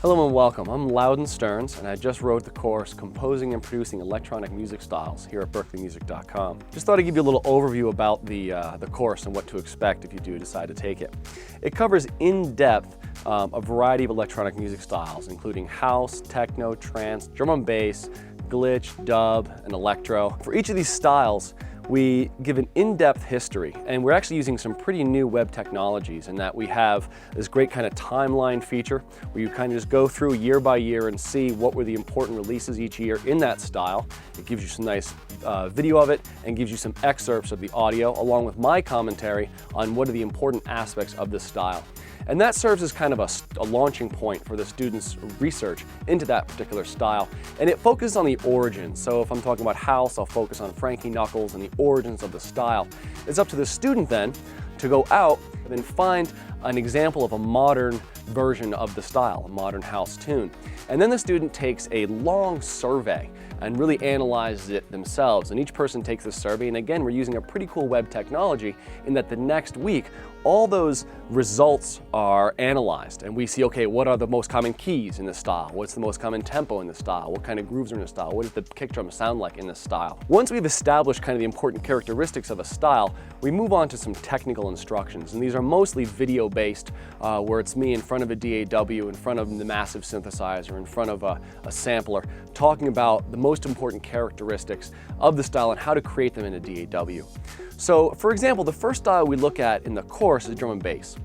Hello and welcome. I'm Loudon Stearns, and I just wrote the course Composing and Producing Electronic Music Styles here at berkleemusic.com. Just thought I'd give you a little overview about the course and what to expect if you do decide to take it. It covers in depth a variety of electronic music styles, including house, techno, trance, drum and bass, glitch, dub, and electro. For each of these styles, we give an in-depth history, and we're actually using some pretty new web technologies in that we have this great kind of timeline feature where you kind of just go through year by year and see what were the important releases each year in that style. It gives you some nice video of it and gives you some excerpts of the audio along with my commentary on what are the important aspects of this style. And that serves as kind of a launching point for the students' research into that particular style. And it focuses on the origins. So if I'm talking about house, I'll focus on Frankie Knuckles and the origins of the style. It's up to the student then to go out and then find an example of a modern version of the style, a modern house tune. And then the student takes a long survey and really analyzes it themselves. And each person takes this survey, and again, we're using a pretty cool web technology in that the next week, all those results are analyzed and we see, okay, what are the most common keys in this style? What's the most common tempo in this style? What kind of grooves are in this style? What does the kick drum sound like in this style? Once we've established kind of the important characteristics of a style, we move on to some technical instructions. And these are mostly video-based, where it's me in front of a DAW, in front of the massive synthesizer, in front of a sampler, talking about the most important characteristics of the style and how to create them in a DAW. So, for example, the first style we look at in the course is drum and bass.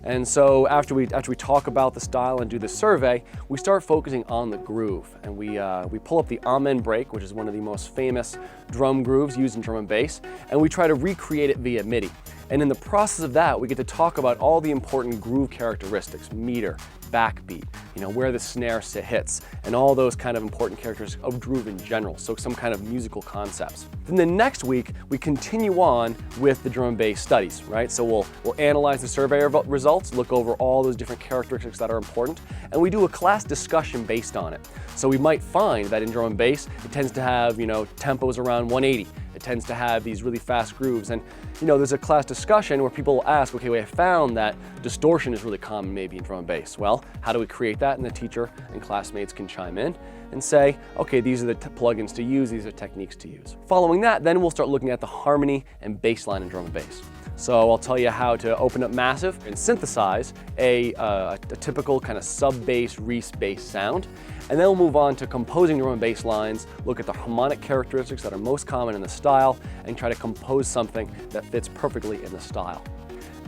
And so after we talk about the style and do the survey, we start focusing on the groove. And we pull up the amen break, which is one of the most famous drum grooves used in drum and bass, and we try to recreate it via MIDI. And in the process of that, we get to talk about all the important groove characteristics, meter, backbeat, where the snare hits, and all those kind of important characteristics of groove in general, so some kind of musical concepts. Then the next week, we continue on with the drum and bass studies, right? So we'll analyze the survey results, look over all those different characteristics that are important, and we do a class discussion based on it. So we might find that in drum and bass, it tends to have, tempos around 180. It tends to have these really fast grooves, and there's a class discussion where people will ask, okay, well, I found that distortion is really common maybe in drum and bass. Well, how do we create that? And the teacher and classmates can chime in and say, okay, these are the plugins to use, these are techniques to use. Following that, then we'll start looking at the harmony and bass line in drum and bass. So I'll tell you how to open up massive and synthesize a typical kind of sub-bass, Reese bass sound. And then we'll move on to composing drum and bass lines, look at the harmonic characteristics that are most common in the style, and try to compose something that fits perfectly in the style.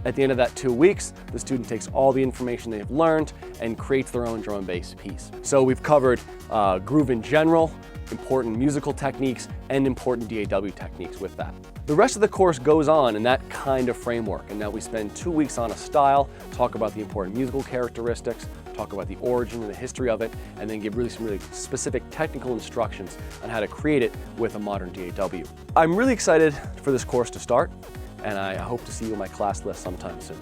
At the end of that 2 weeks, the student takes all the information they've learned and creates their own drum and bass piece. So we've covered groove in general, important musical techniques, and important DAW techniques with that. The rest of the course goes on in that kind of framework, and that we spend 2 weeks on a style, talk about the important musical characteristics, talk about the origin and the history of it, and then give some really specific technical instructions on how to create it with a modern DAW. I'm really excited for this course to start, and I hope to see you in my class list sometime soon.